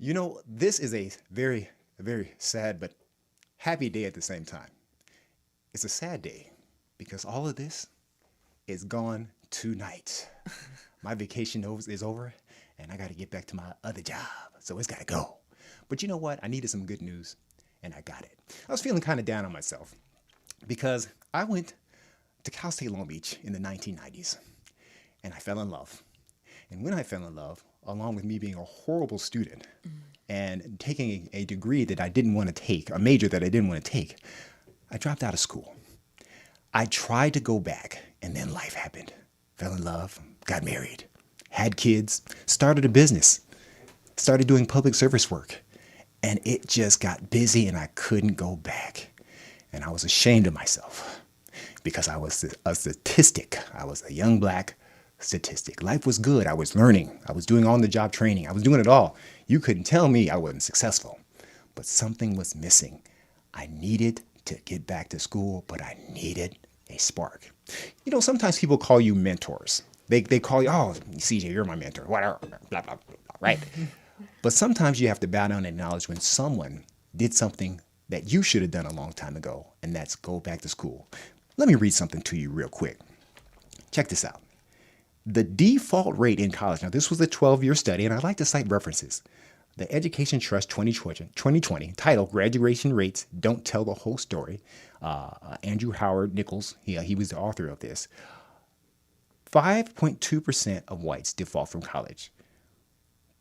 This is a very sad but happy day at the same time. It's a sad day because all of this is gone tonight. My vacation is over and I got to get back to my other job. So it's got to go. But you know what? I needed some good news and I got it. I was feeling kind of down on myself because I went to Cal State Long Beach in the 1990s and I fell in love. And when I fell in love, along with me being a horrible student and taking a degree that I didn't want to take, a major that I didn't want to take, I dropped out of school. I tried to go back, and then life happened. Fell in love, got married, had kids, started a business, started doing public service work, and it just got busy and I couldn't go back. And I was ashamed of myself because I was a statistic. I was a young black statistic. Life was good. I was learning. I was doing on-the-job training. I was doing it all. You couldn't tell me I wasn't successful, but something was missing. I needed to get back to school, but I needed a spark. Sometimes people call you mentors. They call you, oh, CJ, you're my mentor, whatever, blah, blah, blah, right? But sometimes you have to bow down and acknowledge when someone did something that you should have done a long time ago, and that's go back to school. Let me read something to you real quick. Check this out. The default rate in college, now this was a 12-year study, and I like to cite references. The Education Trust 2020 titled Graduation Rates Don't Tell the Whole Story. Andrew Howard Nichols, he was the author of this. 5.2% of whites default from college.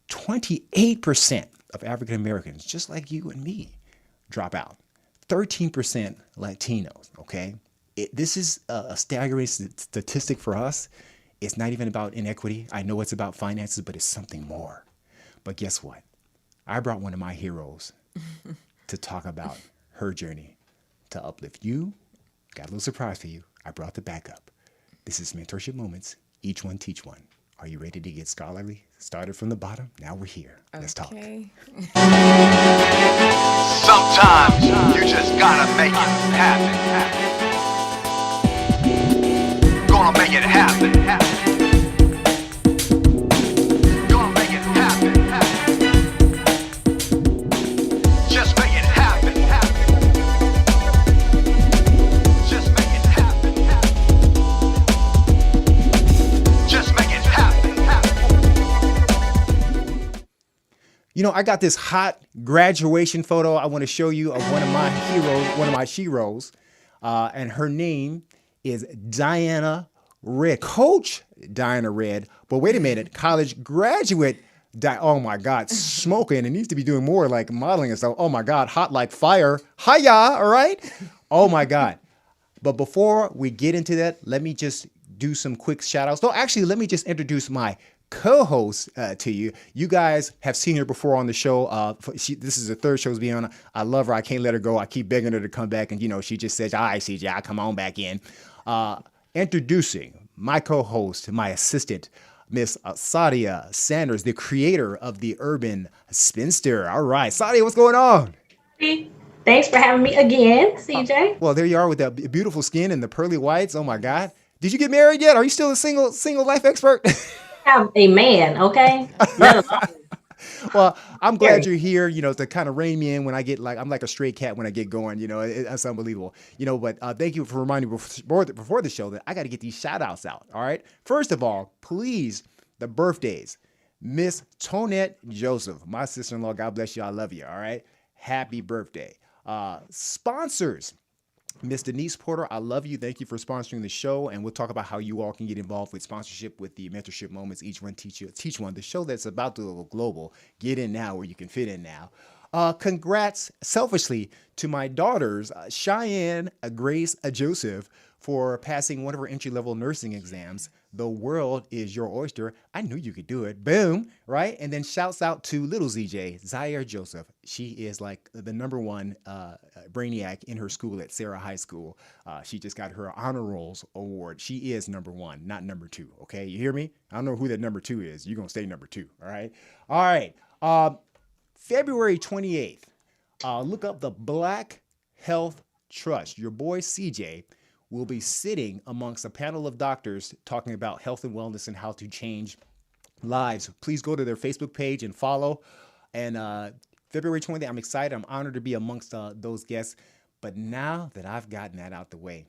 28% of African Americans, just like you and me, drop out. 13% Latinos, okay? This is a staggering statistic for us. It's not even about inequity. I know it's about finances, but it's something more. But guess what? I brought one of my heroes to talk about her journey to uplift you. Got a little surprise for you. I brought the backup. This is Mentorship Moments. Each one teach one. Are you ready to get scholarly? Started from the bottom. Now we're here. Let's talk. Sometimes you just gotta make it happen. Gonna make it happen. Gonna make it happen. Just make it happen. Just make it happen. Just make it happen. I got this hot graduation photo I want to show you of one of my heroes, one of my sheroes, and her name is Diana Red. Coach Diana Red. But wait a minute, college graduate. Oh my God, smoking. It needs to be doing more like modeling and stuff. Oh my God, hot like fire. Hiya, all right? Oh my God. But before we get into that, let me just do some quick shout outs. No, actually, let me just introduce my co-host to you. You guys have seen her before on the show. This is the third show's being on. I love her. I can't let her go. I keep begging her to come back. And, she just says, all right, CJ, I'll come on back in. Introducing my co-host, my assistant, Miss Sadia Sanders, the creator of the Urban Spinster. All right, Sadia, what's going on? Thanks for having me again, CJ. Well, there you are with that beautiful skin and the pearly whites. Oh my God. Did you get married yet? Are you still a single life expert? I'm a man, okay? Well, I'm glad you're here, to kind of rein me in when I get I'm like a stray cat when I get going, it's unbelievable, but thank you for reminding me before the show that I got to get these shout outs out. All right. First of all, please, the birthdays, Miss Tonette Joseph, my sister-in-law. God bless you. I love you. All right. Happy birthday. Sponsors. Miss Denise Porter, I love you. Thank you for sponsoring the show. And we'll talk about how you all can get involved with sponsorship with the Mentorship Moments. Each one teach one. The show that's about to go global. Get in now where you can fit in now. Congrats, selfishly, to my daughters, Cheyenne, Grace, Joseph, for passing one of her entry-level nursing exams. The world is your oyster. I knew you could do it. Boom, right? And then shouts out to little ZJ, Zaire Joseph. She is like the number one brainiac in her school at Sarah High School. She just got her honor rolls award. She is number one, not number two. Okay, you hear me? I don't know who that number two is. You're going to stay number two, all right? All right. February 28th, look up the Black Health Trust. Your boy CJ will be sitting amongst a panel of doctors talking about health and wellness and how to change lives. Please go to their Facebook page and follow. And February 20th, I'm excited. I'm honored to be amongst those guests. But now that I've gotten that out the way,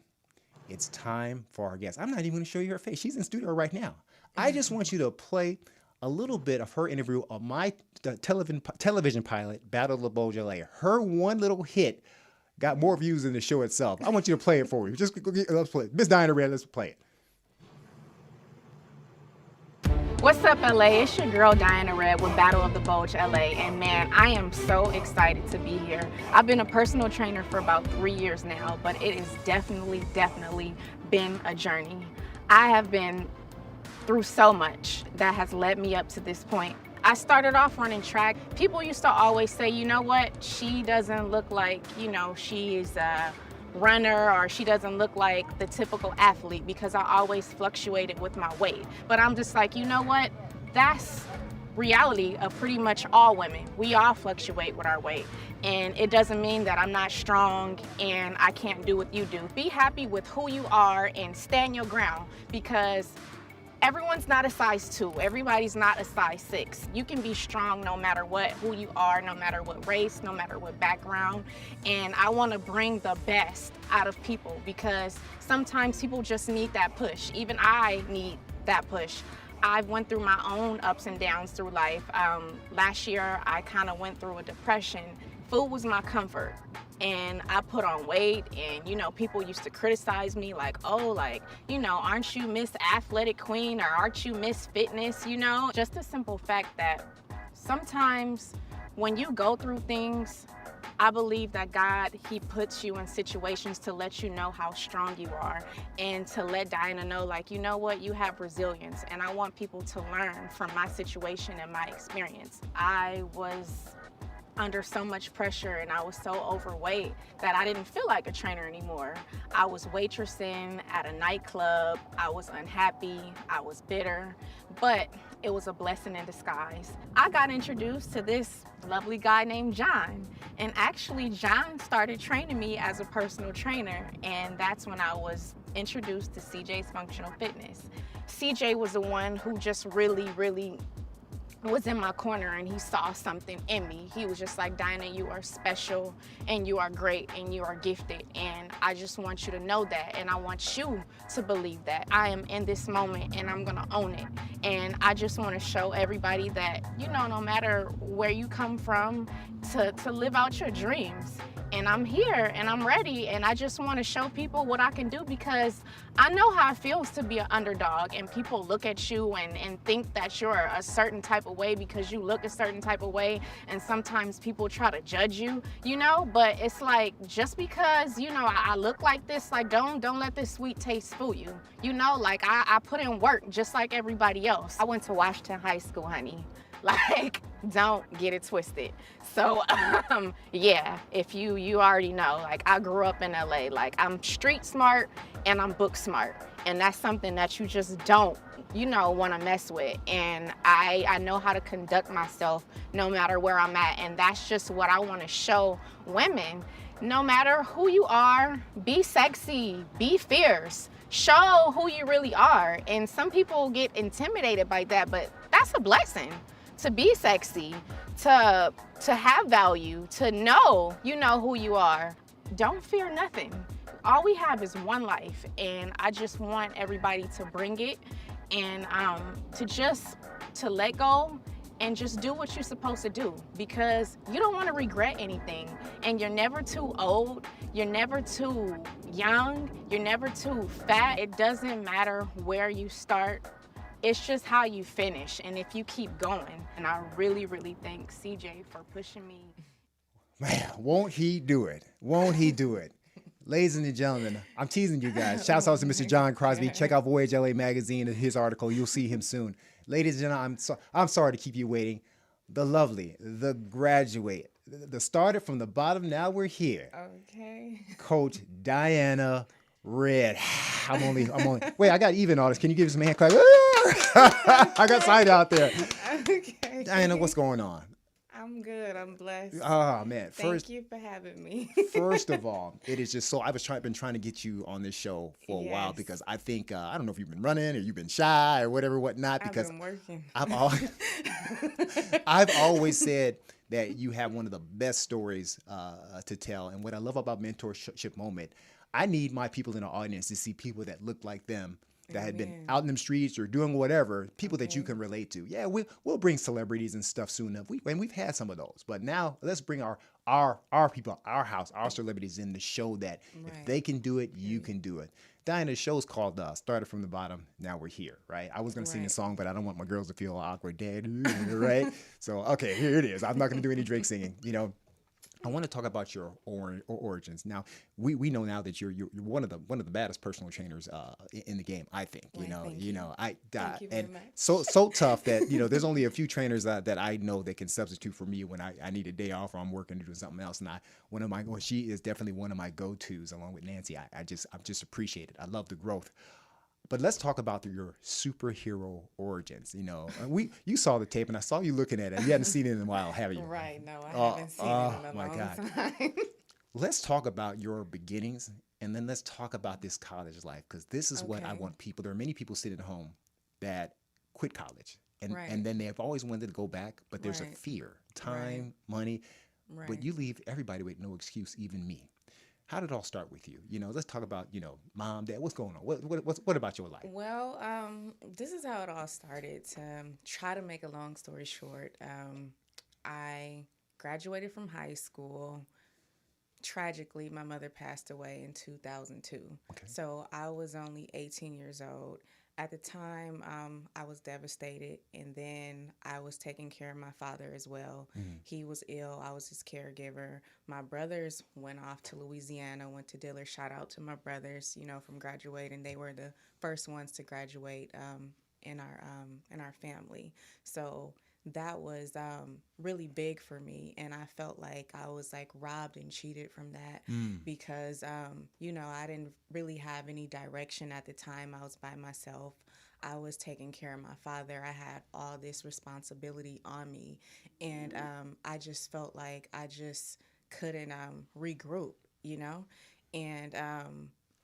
it's time for our guest. I'm not even going to show you her face. She's in studio right now. I just want you to play a little bit of her interview of my television pilot, Battle of the Bulge LA. Her one little hit got more views than the show itself. I want you to play it for me. Let's play it. Miss Diana Red, let's play it. What's up, LA? It's your girl Diana Red with Battle of the Bulge LA, and man, I am so excited to be here. I've been a personal trainer for about 3 years now, but it has definitely been a journey. I have been through so much that has led me up to this point. I started off running track. People used to always say, you know what, she doesn't look like, she's a runner, or she doesn't look like the typical athlete, because I always fluctuated with my weight. But I'm just like, you know what, that's reality of pretty much all women. We all fluctuate with our weight, and it doesn't mean that I'm not strong and I can't do what you do. Be happy with who you are and stand your ground, because everyone's not a size 2. Everybody's not a size 6. You can be strong no matter what, who you are, no matter what race, no matter what background. And I want to bring the best out of people, because sometimes people just need that push. Even I need that push. I've went through my own ups and downs through life. Last year, I kind of went through a depression. Food was my comfort. And I put on weight, and people used to criticize me like, oh, aren't you Miss Athletic Queen, or aren't you Miss Fitness? Just the simple fact that sometimes when you go through things, I believe that God, he puts you in situations to let you know how strong you are, and to let Diana know, like, you know what, you have resilience. And I want people to learn from my situation and my experience. I was under so much pressure, and I was so overweight that I didn't feel like a trainer anymore. I was waitressing at a nightclub. I was unhappy. I was bitter, but it was a blessing in disguise. I got introduced to this lovely guy named John, and actually John started training me as a personal trainer, and that's when I was introduced to CJ's Functional Fitness. CJ was the one who just really was in my corner, and he saw something in me. He was just like, Diana, you are special, and you are great, and you are gifted, and I just want you to know that, and I want you to believe that. I am in this moment, and I'm gonna own it. And I just want to show everybody that, no matter where you come from, to live out your dreams. And I'm here, and I'm ready, and I just want to show people what I can do, because I know how it feels to be an underdog, and people look at you and think that you're a certain type of way because you look a certain type of way, and sometimes people try to judge you, but it's like, just because, I look like this, like, don't let this sweet taste fool you. I put in work just like everybody else. I went to Washington High School, honey. Don't get it twisted. So, yeah, if you already know, I grew up in LA. I'm street smart and I'm book smart. And that's something that you just don't, want to mess with. And I know how to conduct myself no matter where I'm at. And that's just what I want to show women. No matter who you are, be sexy, be fierce. Show who you really are. And some people get intimidated by that, but that's a blessing. To be sexy, to have value, to know who you are. Don't fear nothing. All we have is one life, and I just want everybody to bring it, and to let go and just do what you're supposed to do, because you don't want to regret anything. And you're never too old, you're never too young, you're never too fat. It doesn't matter where you start. It's just how you finish, and if you keep going. And I really thank CJ for pushing me. Man, won't he do it? Won't he do it? Ladies and gentlemen, I'm teasing you guys. Shouts out to Mr. John Crosby. Check out Voyage LA magazine and his article. You'll see him soon. Ladies and gentlemen, I'm sorry to keep you waiting. The lovely, the graduate, the starter from the bottom. Now we're here. Okay. Coach Diana Red. I'm only. Wait, I got even artists. Can you give us some hand clap? I got Sadia out there. Okay. Diana, what's going on? I'm good. I'm blessed. Oh man, Thank you for having me. first of all, it is just so been trying to get you on this show for a while Yes. because I think I don't know if you've been running or you've been shy or whatever, whatnot. I've Because been working. I've always said that you have one of the best stories to tell. And what I love about Mentorship Moment, I need my people in the audience to see people that look like them, that had been Amen. out in them streets or doing whatever, people that you Okay. can relate to. Yeah, we'll bring celebrities and stuff soon enough. And we've had some of those, but now let's bring our people, our house, our celebrities in to show that if Right. they can do it, you can do it. Diana, the show's called Started from the Bottom, Now We're Here, right? I was going to sing the Right. song, but I don't want my girls to feel awkward, Dad, right? So, okay, here it is. I'm not going to do any Drake singing, I want to talk about your origins. Now, we know now that you're one of the baddest personal trainers in the game. I think Why, thank you. I Thank you very and much. so tough that there's only a few trainers that I know that can substitute for me when I need a day off or I'm working to do something else. And she is definitely one of my go-tos along with Nancy. I just appreciate it. I love the growth. But let's talk about your superhero origins. You saw the tape, and I saw you looking at it. You hadn't seen it in a while, have you? Right. No, I Oh, haven't seen oh, it in a my long God. time. Let's talk about your beginnings, and then let's talk about this college life, because this is what I Okay. want people. There are many people sitting at home that quit college, and Right. then they have always wanted to go back, but there's a Right. fear, time, money. Right. But you leave everybody with no excuse, even me. How did it all start with you? Let's talk about mom, dad. What's going on? What about your life? Well, this is how it all started. To try to make a long story short, I graduated from high school. Tragically, my mother passed away in 2002. Okay. So I was only 18 years old. At the time, I was devastated, and then I was taking care of my father as well. He was ill. I was his caregiver. My brothers went off to Louisiana, went to Dillard. Shout out to my brothers, from graduating. They were the first ones to graduate in our family. So that was really big for me, and I felt like I was like robbed and cheated from that because I didn't really have any direction at the time. I was by myself. I was taking care of my father. I had all this responsibility on me, and I just felt like I just couldn't regroup, and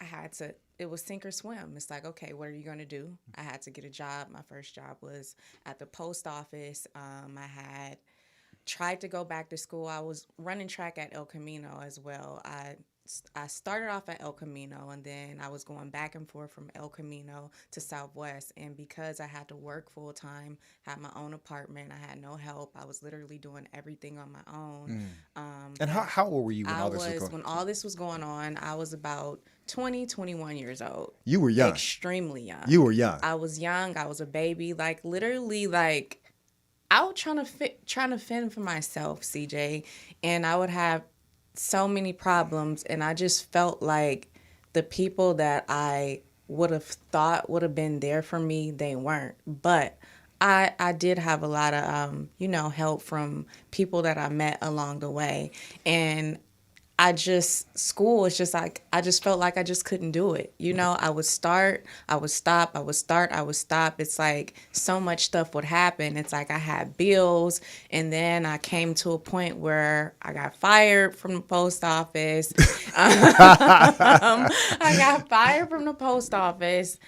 I had to. It was sink or swim. It's like, okay, what are you going to do? I had to get a job. My first job was at the post office. I had tried to go back to school. I was running track at El Camino as well. I started off at El Camino, and then I was going back and forth from El Camino to Southwest. And because I had to work full time, had my own apartment, I had no help. I was literally doing everything on my own. And how old were you when all this was going? When all this was going on, I was about 20, 21 years old. You were young. Extremely young. You were young. I was young. I was a baby. Like literally, like out trying to fend for myself, CJ, and I would have so many problems, and I just felt like the people that I would have thought would have been there for me, they weren't. But I did have a lot of help from people that I met along the way, and school was just like, I just felt like I just couldn't do it. I would start, I would stop, I would start, I would stop. It's like so much stuff would happen. It's like I had bills, and then I came to a point where I got fired from the post office. I got fired from the post office.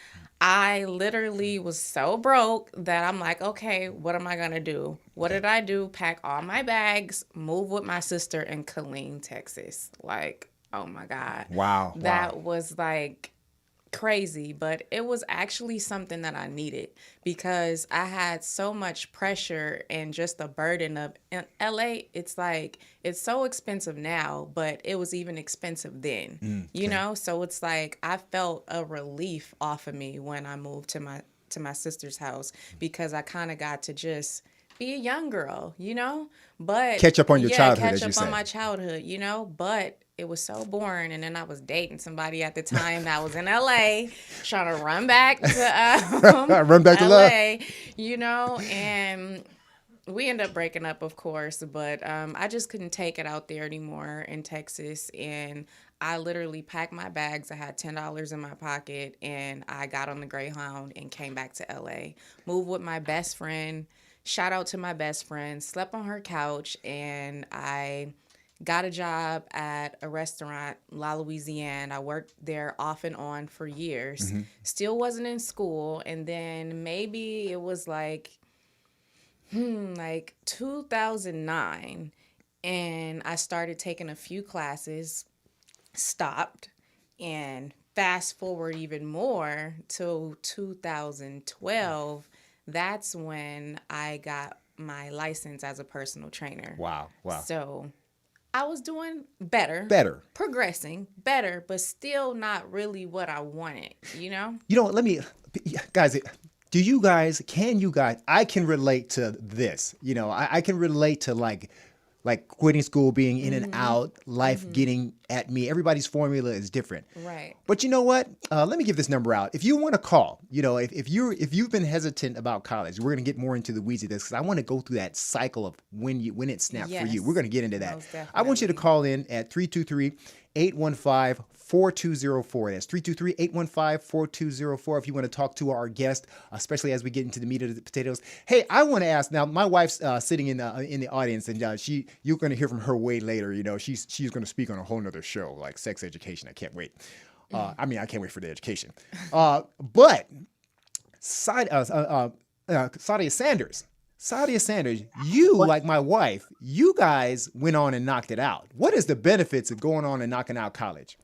I literally was so broke that I'm like, okay, what am I going to do? What did I do? Pack all my bags, move with my sister in Killeen, Texas. Like, oh my God. Wow. That was like crazy, but it was actually something that I needed because I had so much pressure and just the burden of in LA. It's like it's so expensive now, but it was even expensive then. So it's like I felt a relief off of me when I moved to my sister's house because I kind of got to just be a young girl, but catch up on your childhood, catch as you up say. on my childhood, but it was so boring. And then I was dating somebody at the time that was in LA, trying to run back to Run back to LA, and we ended up breaking up, of course, but I just couldn't take it out there anymore in Texas. And I literally packed my bags. I had $10 in my pocket, and I got on the Greyhound and came back to LA. Moved with my best friend. shout out to my best friend, slept on her couch, and I got a job at a restaurant, La Louisiane. I worked there off and on for years. Still wasn't in school. And then maybe it was like 2009. And I started taking a few classes, stopped, and fast forward even more to 2012. That's when I got my license as a personal trainer. Wow. So I was doing better, progressing better, but still not really what I wanted, you know? Let me, guys, can you guys, I can relate to this. I can relate to like quitting school, being in and out, life getting at me. Everybody's formula is different. Right. But you know what? Let me give this number out. If you want to call, if you've been hesitant about college, we're going to get more into the weeds of this because I want to go through that cycle of when it snapped for you. We're going to get into that. I want you to call in at 323-815-4204. That's 323-815-4204 if you want to talk to our guest, especially as we get into the meat of the potatoes. Hey, I want to ask now, my wife's sitting in the audience, and you're going to hear from her way later. She's going to speak on a whole nother show, like sex education. I can't wait. I can't wait for the education. But Sadia Sanders, you, like my wife, you guys went on and knocked it out. What is the benefits of going on and knocking out college?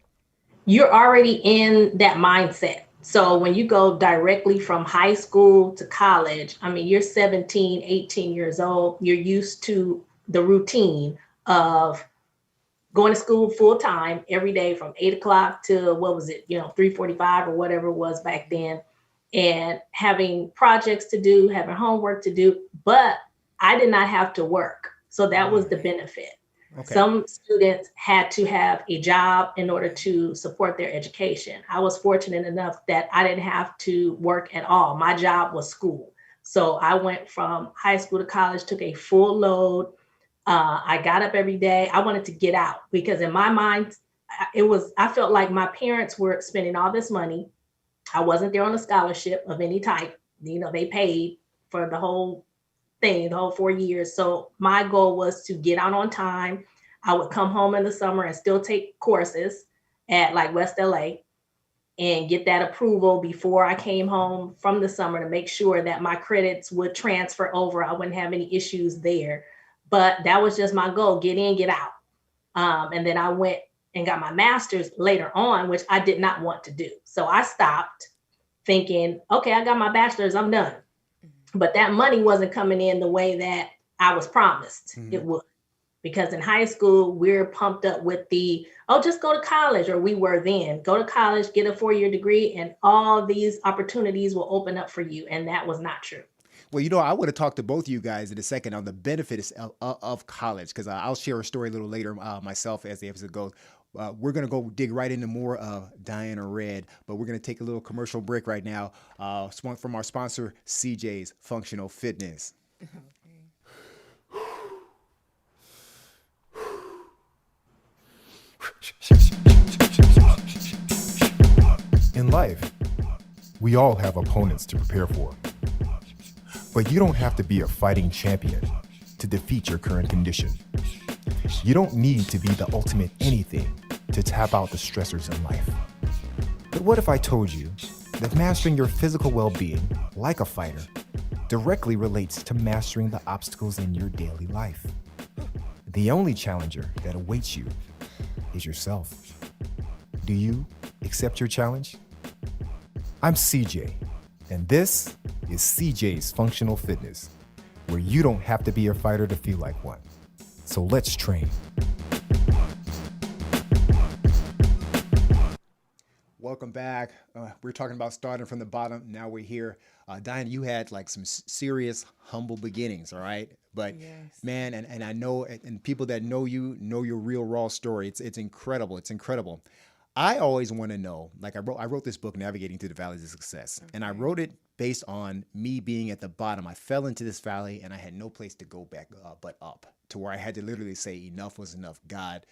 You're already in that mindset. So when you go directly from high school to college, you're 17, 18 years old. You're used to the routine of going to school full time every day from 8 o'clock to 3:45 or whatever it was back then, and having projects to do, having homework to do. But I did not have to work. So that was the benefit. Okay. Some students had to have a job in order to support their education. I was fortunate enough that I didn't have to work at all. My job was school. So I went from high school to college, took a full load. I got up every day. I wanted to get out because in my mind, I felt like my parents were spending all this money. I wasn't there on a scholarship of any type. They paid for the whole thing, the whole 4 years. So my goal was to get out on time. I would come home in the summer and still take courses at like West LA and get that approval before I came home from the summer to make sure that my credits would transfer over. I wouldn't have any issues there. But that was just my goal, get in, get out. And then I went and got my master's later on, which I did not want to do. So I stopped thinking, okay, I got my bachelor's, I'm done. But that money wasn't coming in the way that I was promised it would. Because in high school, we're pumped up with just go to college, or we were then, go to college, get a 4-year degree, and all these opportunities will open up for you. And that was not true. Well, I would have talked to both of you guys in a second on the benefits of college, because I'll share a story a little later myself as the episode goes. We're going to go dig right into more of Diana Red, but we're going to take a little commercial break right now from our sponsor, CJ's Functional Fitness. In life, we all have opponents to prepare for. But you don't have to be a fighting champion to defeat your current condition. You don't need to be the ultimate anything to tap out the stressors in life. But what if I told you that mastering your physical well-being, like a fighter, directly relates to mastering the obstacles in your daily life? The only challenger that awaits you is yourself. Do you accept your challenge? I'm CJ, and this is CJ's Functional Fitness, where you don't have to be a fighter to feel like one. So let's train. Welcome back. We're talking about starting from the bottom. Now we're here. Diane, you had like some serious, humble beginnings, all right? But yes. Man, and I know, and people that know you know your real raw story. It's incredible. It's incredible. I always want to know, like I wrote this book, Navigating Through the Valleys of Success, and I wrote it based on me being at the bottom. I fell into this valley and I had no place to go back but up, to where I had to literally say enough was enough. God,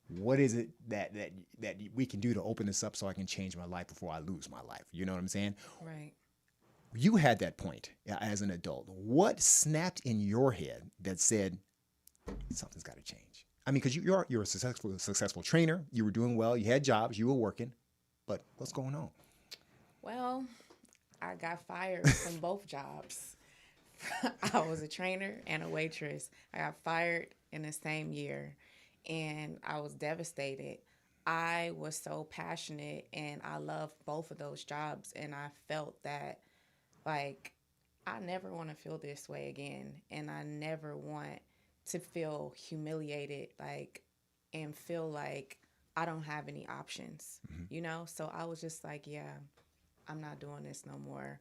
what is it that we can do to open this up so I can change my life before I lose my life? You know what I'm saying? Right. you had that point as an adult. What snapped in your head that said something's got to change? I mean, because you're a successful trainer. You were doing well. You had jobs. You were working. But what's going on? Well, I got fired from both jobs. I was a trainer and a waitress. I got fired in the same year, and I was devastated. I was so passionate, and I loved both of those jobs, and I felt that, like, I never want to feel this way again, and I never want to feel humiliated, like, and feel like I don't have any options, you know? So I was just like, yeah, I'm not doing this no more.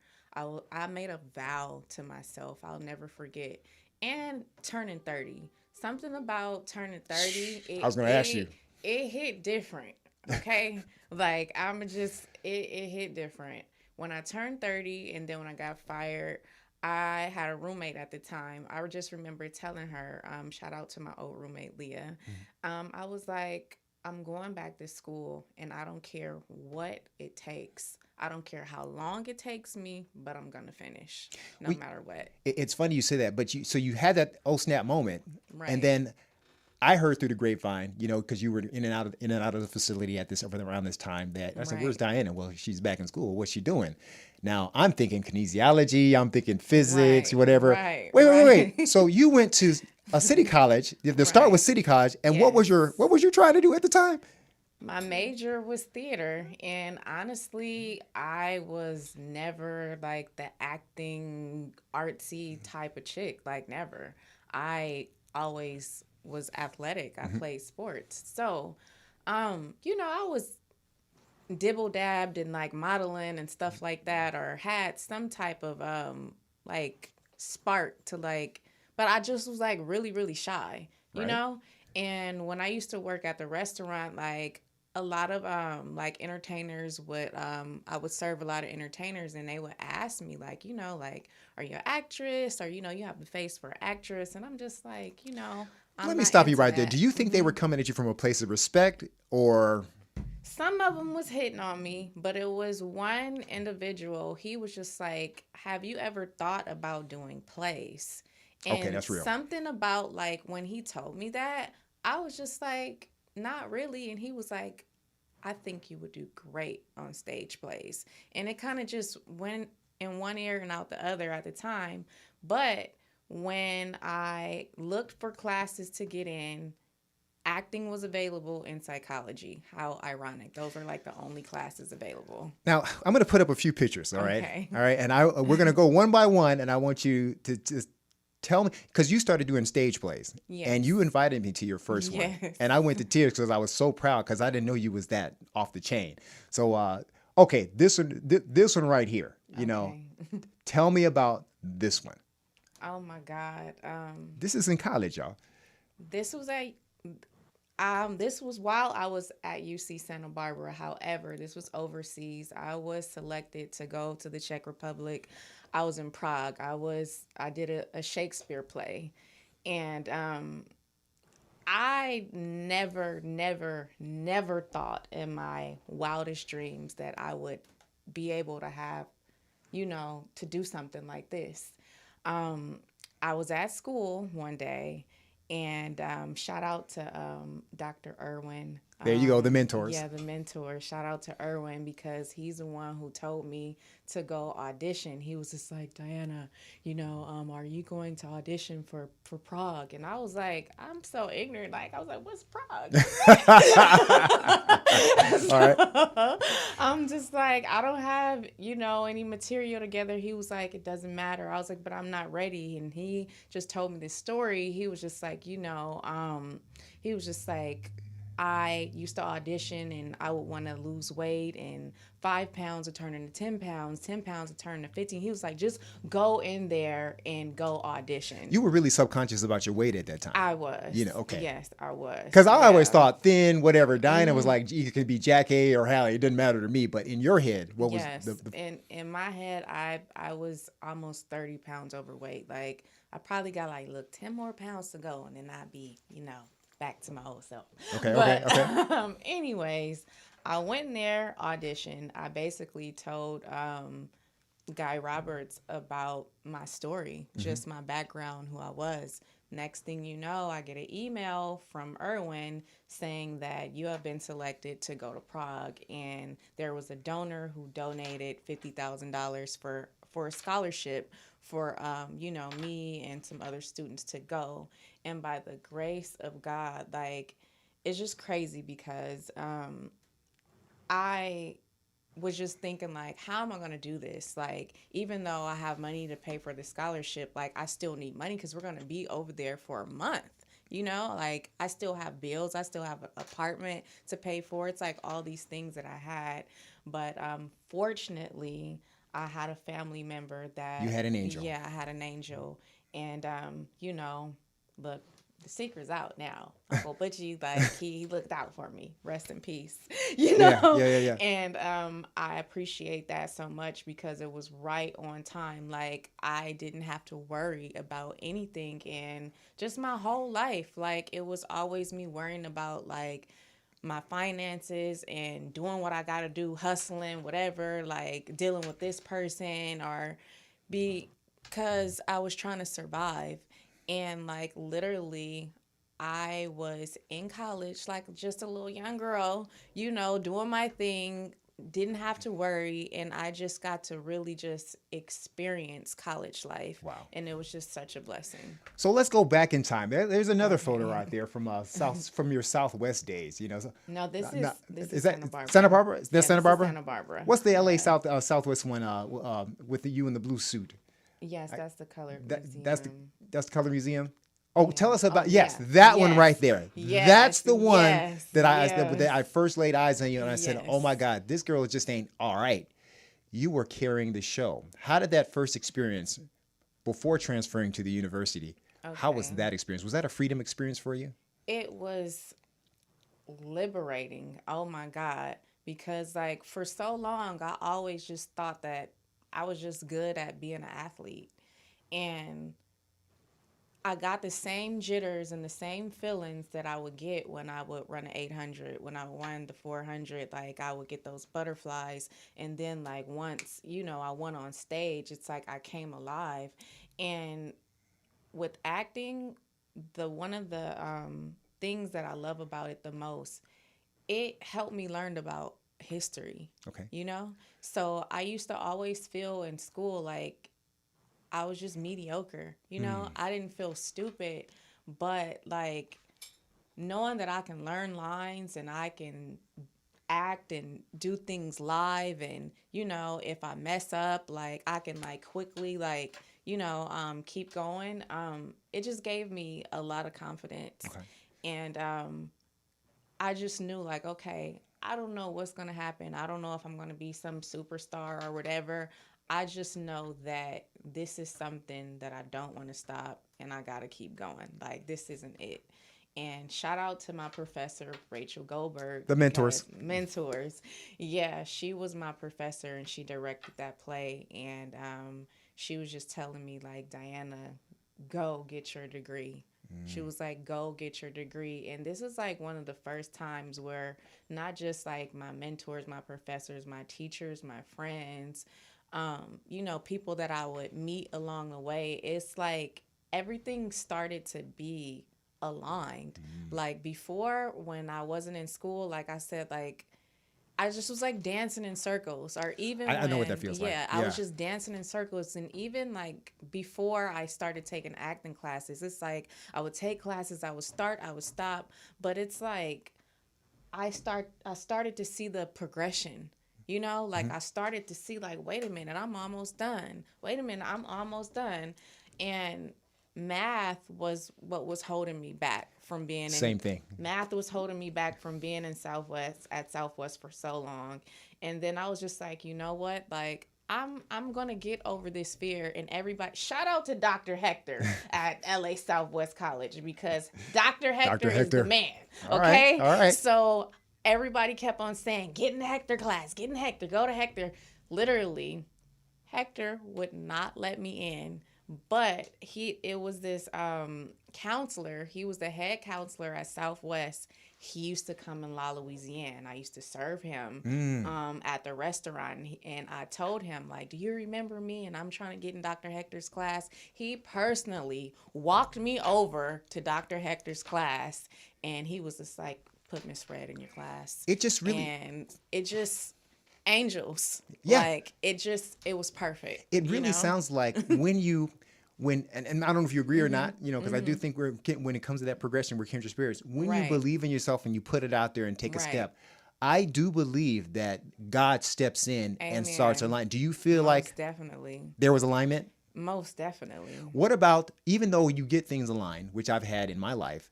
I made a vow to myself I'll never forget. And turning 30. Something about turning 30. I was going to ask you. It hit different, okay? Like, it hit different. When I turned 30 and then when I got fired, I had a roommate at the time. I just remember telling her, shout out to my old roommate, Leah. I was like, I'm going back to school and I don't care what it takes. I don't care how long it takes me, but I'm going to finish no matter what. It's funny you say that, but you had that oh snap moment. Right. And then I heard through the grapevine, you know, because you were in and out of the facility around this time that I said, where's Diana? Well, she's back in school. What's she doing? Now I'm thinking kinesiology. I'm thinking physics, whatever. Right. Wait. So you went to a city college. The start was city college. And what was you trying to do at the time? My major was theater, and honestly, I was never like the acting, artsy type of chick, like never. I always was athletic. I played sports. So, you know, I was dibble-dabbed in like modeling and stuff like that, or had some type of like spark to like, but I just was like really, really shy, you know? And when I used to work at the restaurant, like a lot of like entertainers would I would serve a lot of entertainers, and they would ask me like, you know, like, are you an actress, or you know, you have the face for an actress? And I'm just like, you know, let me stop you right there. Do you think they were coming at you from a place of respect, or some of them was hitting on me, but it was one individual. He was just like, have you ever thought about doing plays? And okay, that's real. Something about like when he told me that, I was just like, not really. And he was like, I think you would do great on stage plays. And it kind of just went in one ear and out the other at the time. But when I looked for classes to get in, acting was available in psychology. How ironic. Those are like the only classes available. Now, I'm going to put up a few pictures, all right? Okay. All right, and we're going to go one by one, and I want you to just tell me, because you started doing stage plays, and you invited me to your first one, and I went to tears because I was so proud because I didn't know you was that off the chain. So, okay, this one right here, you know, tell me about this one. Oh my God. This is in college, y'all. This was while I was at UC Santa Barbara. However, this was overseas. I was selected to go to the Czech Republic. I was in Prague. I did a Shakespeare play. And I never thought in my wildest dreams that I would be able to have, you know, to do something like this. I was at school one day, and shout out to Dr. Irwin. There you go, the mentors. Yeah, the mentor. Shout out to Irwin, because he's the one who told me to go audition. He was just like, Diana, you know, are you going to audition for Prague? And I was like, I'm so ignorant. Like, I was like, what's Prague? All right. I'm just like, I don't have, you know, any material together. He was like, it doesn't matter. I was like, but I'm not ready. And he just told me this story. He was just like, you know, he was just like, I used to audition and I would want to lose weight, and 5 pounds would turn into 10 pounds, 10 pounds would turn into 15. He was like, just go in there and go audition. You were really subconscious about your weight at that time. I was. You know, okay. Yes, I was. Because I always thought thin, whatever. Diana was like, it could be Jack A or Hallie. It didn't matter to me. But in your head, what was in my head, I was almost 30 pounds overweight. Like, I probably got like, 10 more pounds to go, and then I'd be, you know, back to my old self. Okay. Anyways, I went in there, auditioned. I basically told Guy Roberts about my story, just my background, who I was. Next thing you know, I get an email from Irwin saying that you have been selected to go to Prague, and there was a donor who donated $50,000 for a scholarship for me and some other students to go. And by the grace of God, like, it's just crazy because I was just thinking, like, how am I going to do this? Like, even though I have money to pay for the scholarship, like, I still need money because we're going to be over there for a month. Like, I still have bills. I still have an apartment to pay for. It's like all these things that I had. But fortunately, I had a family member that... You had an angel. Yeah, I had an angel. And, look, the secret's out now. Uncle Butchie, like, he looked out for me. Rest in peace. Yeah. And I appreciate that so much because it was right on time. Like, I didn't have to worry about anything in just my whole life. Like, it was always me worrying about, like, my finances and doing what I got to do, hustling, whatever, like dealing with this person because I was trying to survive. And, like, literally, I was in college, like, just a little young girl, doing my thing, didn't have to worry. And I just got to really just experience college life. Wow. And it was just such a blessing. So let's go back in time. There's another photo right there from from your Southwest days. No, this is that Santa Barbara. Santa Barbara? Is that Yeah, Santa this is Barbara? Santa Barbara. What's the LA Yeah. Southwest one with you in the blue suit? Yes, that's the color museum. That's the Color Museum. Oh, tell us about that one right there. Yes. That's the one Yes. that Yes. I first laid eyes on you, and I said, Yes. "Oh my God, this girl just ain't all right." You were carrying the show. How did that first experience, before transferring to the university? How was Okay. that experience? Was that a freedom experience for you? It was liberating. Oh my God. Because, like, for so long, I always just thought that I was just good at being an athlete. And I got the same jitters and the same feelings that I would get when I would run an 800, when I would run the 400. Like, I would get those butterflies. And then, like, once, I went on stage, it's like I came alive. And with acting, one of the things that I love about it the most, it helped me learn about history. Okay. So I used to always feel in school like I was just mediocre. I didn't feel stupid, but, like, knowing that I can learn lines and I can act and do things live, and if I mess up, like, I can, like, quickly, like, keep going. It just gave me a lot of confidence. Okay. And I just knew, like, okay, I don't know what's going to happen. I don't know if I'm going to be some superstar or whatever. I just know that this is something that I don't want to stop, and I got to keep going. Like, this isn't it. And shout out to my professor, Rachel Goldberg. The Mentors. Mentors. Yeah, she was my professor, and she directed that play. And she was just telling me, like, Diana, go get your degree. She was like, go get your degree. And this is, like, one of the first times where not just, like, my mentors, my professors, my teachers, my friends, people that I would meet along the way, it's like everything started to be aligned. Like, before, when I wasn't in school, like I said, like, I just was, like, dancing in circles, or even I know what that feels like. Yeah, I was just dancing in circles. And even, like, before I started taking acting classes, it's like I would take classes, I would start, I would stop, but it's like I started to see the progression. Like, I started to see, like, wait a minute, I'm almost done. Wait a minute, I'm almost done. And math was what was holding me back from being Same thing. Math was holding me back from being in Southwest for so long. And then I was just like, you know what? Like, I'm going to get over this fear. And everybody, shout out to Dr. Hector at LA Southwest College, because Dr. Hector is the man. Okay? All right. So everybody kept on saying, get in the Hector class, get in Hector, go to Hector. Literally, Hector would not let me in. But it was this counselor. He was the head counselor at Southwest. he used to come in La Louisiane. I used to serve him at the restaurant. And I told him, like, do you remember me? And I'm trying to get in Dr. Hector's class. He personally walked me over to Dr. Hector's class. And he was just like, put Miss Fred in your class. It just really... And it just... angels. Yeah. Like, it was perfect. It really sounds like and I don't know if you agree or not, because I do think when it comes to that progression, we're kindred spirits. When you believe in yourself and you put it out there and take a step, I do believe that God steps in and starts aligning. Do you feel like definitely there was alignment? Most definitely. What about, even though you get things aligned, which I've had in my life,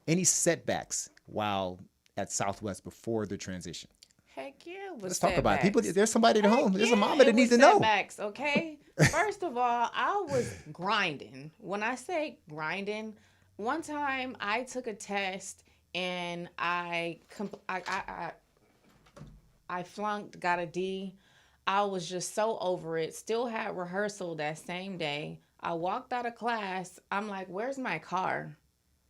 any setbacks while at Southwest before the transition? Heck yeah. Let's talk about it. People, there's somebody at home. There's a mama that needs to know. Setbacks, okay? First of all, I was grinding. When I say grinding, one time I took a test and I flunked, got a D. I was just so over it. Still had rehearsal that same day. I walked out of class. I'm like, where's my car?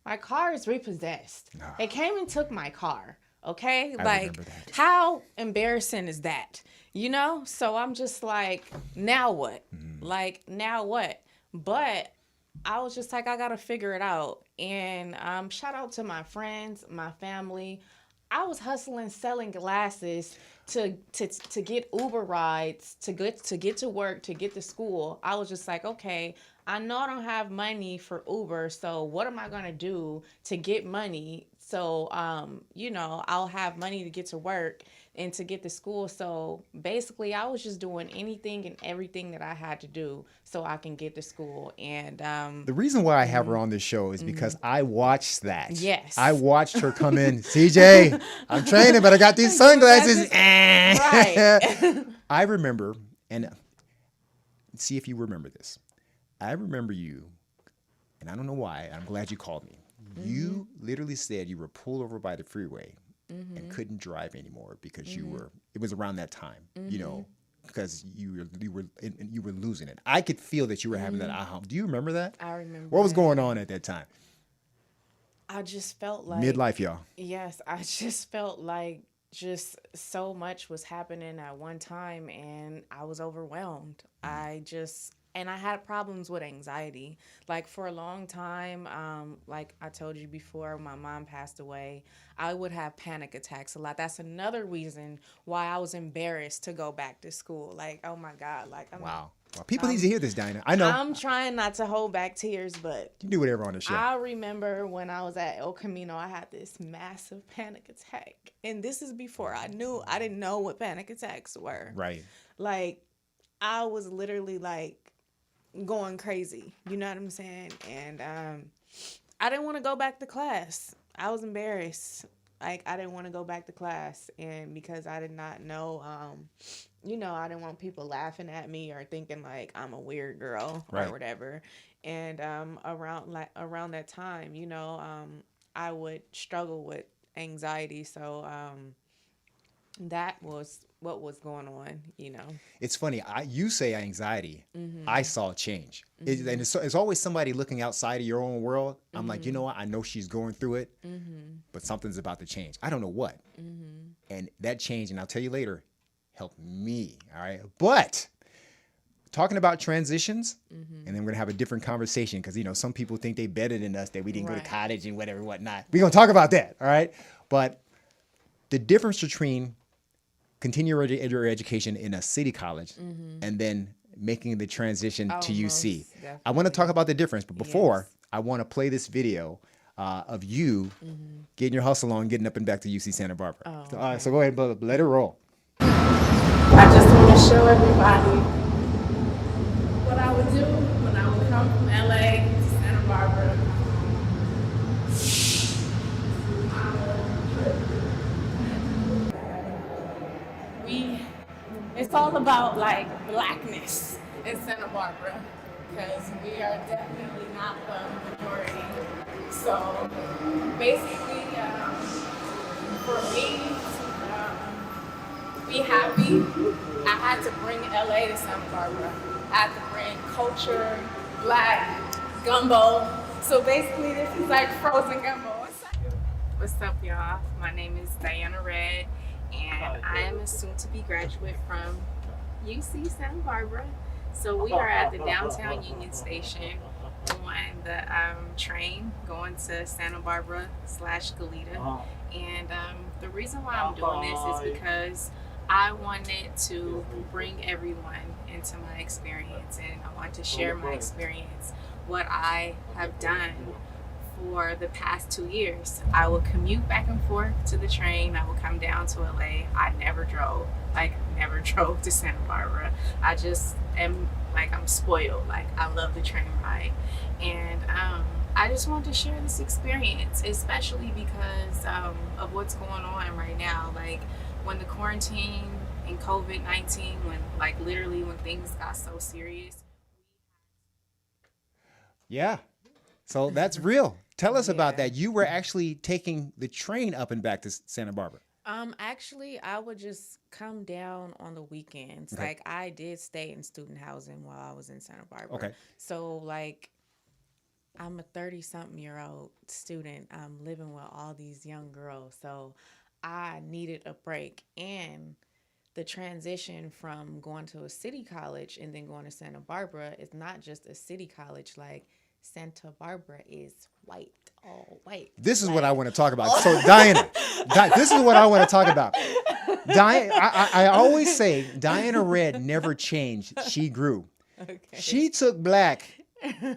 My car is repossessed. No. They came and took my car. Okay, like, how embarrassing is that? So I'm just like, now what? Like, now what? But I was just like, I gotta figure it out. And shout out to my friends, my family. I was hustling, selling glasses to get Uber rides, to get to work, to get to school. I was just like, okay, I know I don't have money for Uber, so what am I gonna do to get money? So, I'll have money to get to work and to get to school. So basically, I was just doing anything and everything that I had to do so I can get to school. And the reason why I have her on this show is because I watched that. Yes. I watched her come in. CJ, I'm training, but I got these sunglasses. Right. I remember, and see if you remember this. I remember you, and I don't know why. I'm glad you called me. You literally said you were pulled over by the freeway and couldn't drive anymore because it was around that time, because you were losing it. I could feel that you were having that aha. Do you remember that? I remember. What was going on at that time? I just felt like midlife, y'all. Yes, I just felt like just so much was happening at one time and I was overwhelmed. And I had problems with anxiety. Like, for a long time, like I told you before, my mom passed away, I would have panic attacks a lot. That's another reason why I was embarrassed to go back to school. Like, oh my God. Like, wow. People need to hear this, Dinah. I know. I'm trying not to hold back tears, but you do whatever on the show. I remember when I was at El Camino, I had this massive panic attack. And this is before I didn't know what panic attacks were. Right. Like, I was literally like, going crazy, you know what I'm saying? And I didn't want to go back to class. I was embarrassed. Like, I didn't want to go back to class, and because I did not know, I didn't want people laughing at me or thinking like I'm a weird girl or whatever. And around that time, I would struggle with anxiety. So that was what was going on, It's funny. You say anxiety. I saw change. And it's always somebody looking outside of your own world. I'm like, you know what? I know she's going through it, but something's about to change. I don't know what. And that change, and I'll tell you later, helped me. All right. But talking about transitions, and then we're going to have a different conversation because, some people think they better than us, that we didn't go to college and whatever, whatnot. We're going to talk about that. All right. But the difference between continue your education in a city college and then making the transition to UC. I want to talk about the difference, but before, I want to play this video of you getting your hustle on, getting up and back to UC Santa Barbara. So go ahead and let it roll. I just want to show everybody what I would do when I would come from LA to Santa Barbara. It's all about like blackness in Santa Barbara because we are definitely not the majority. So basically, for me to be happy, I had to bring LA to Santa Barbara. I had to bring culture, black, gumbo. So basically, this is like frozen gumbo. What's up, y'all? My name is Diana Red, and I am a soon-to-be graduate from UC Santa Barbara. So we are at the downtown Union Station on the train going to Santa Barbara slash Goleta. And the reason why I'm doing this is because I wanted to bring everyone into my experience, and I want to share my experience, what I have done for the past 2 years. I would commute back and forth to the train. I would come down to LA. I never drove, never drove to Santa Barbara. I just am I'm spoiled. I love the train ride. And I just want to share this experience, especially because of what's going on right now. When the quarantine and COVID-19, literally when things got so serious. Yeah. So that's real. Tell us about that. You were actually taking the train up and back to Santa Barbara. Actually, I would just come down on the weekends. Okay. I did stay in student housing while I was in Santa Barbara. Okay. So I'm a 30-something-year-old student. I'm living with all these young girls. So I needed a break. And the transition from going to a city college and then going to Santa Barbara is not just a city college. Santa Barbara is white, all white. This is what I want to talk about. So Diana, this is what I want to talk about. Diana, I always say Diana Red never changed. She grew. Okay. She took black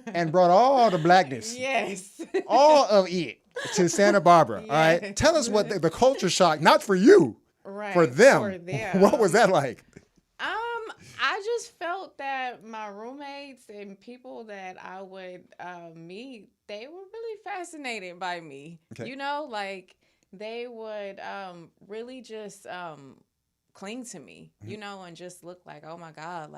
and brought all the blackness, Yes. all of it, to Santa Barbara. All right. Yes. Tell us what the culture shock, not for you, Right. for them. For them. What was that like? I just felt that my roommates and people that I would meet, they were really fascinated by me. Okay. They would really just cling to me, and just look oh my God,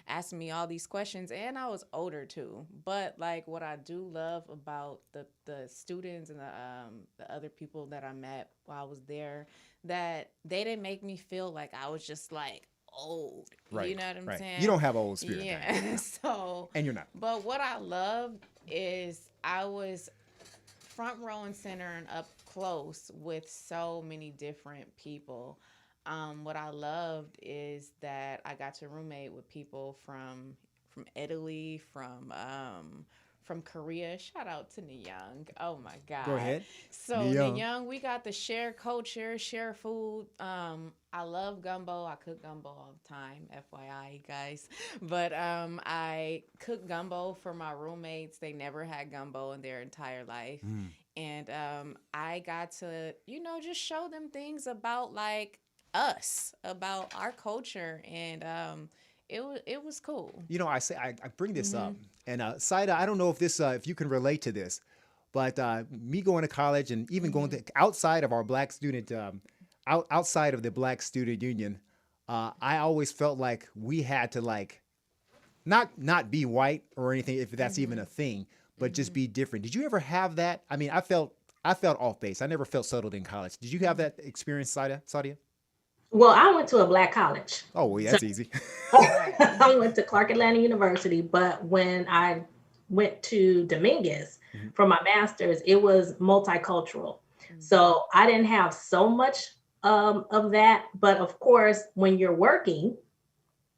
asking me all these questions. And I was older too. But what I do love about the students and the other people that I met while I was there, that they didn't make me feel like I was just old. Right. You know what I'm saying? You don't have old spirit. Yeah. So. And you're not. But what I loved is I was front row and center and up close with so many different people. What I loved is that I got to roommate with people from Italy, from Korea. Shout out to Young. Oh my God. Go ahead. So Young. Young, we got to share culture, share food. I love gumbo. I cook gumbo all the time, FYI, guys. But I cook gumbo for my roommates. They never had gumbo in their entire life. And I got to, just show them things about us, about our culture. And it was cool. I bring this up, and Saida, I don't know if you can relate to this, but me going to college and even going to outside of our black student, outside of the Black Student Union, I always felt like we had to not be white or anything, if that's even a thing, but just be different. Did you ever have that? I mean, I felt off base. I never felt settled in college. Did you have that experience, Sadia? Well, I went to a black college. Oh, well, that's easy. I went to Clark Atlanta University, but when I went to Dominguez for my master's, it was multicultural. So I didn't have so much of that. But of course, when you're working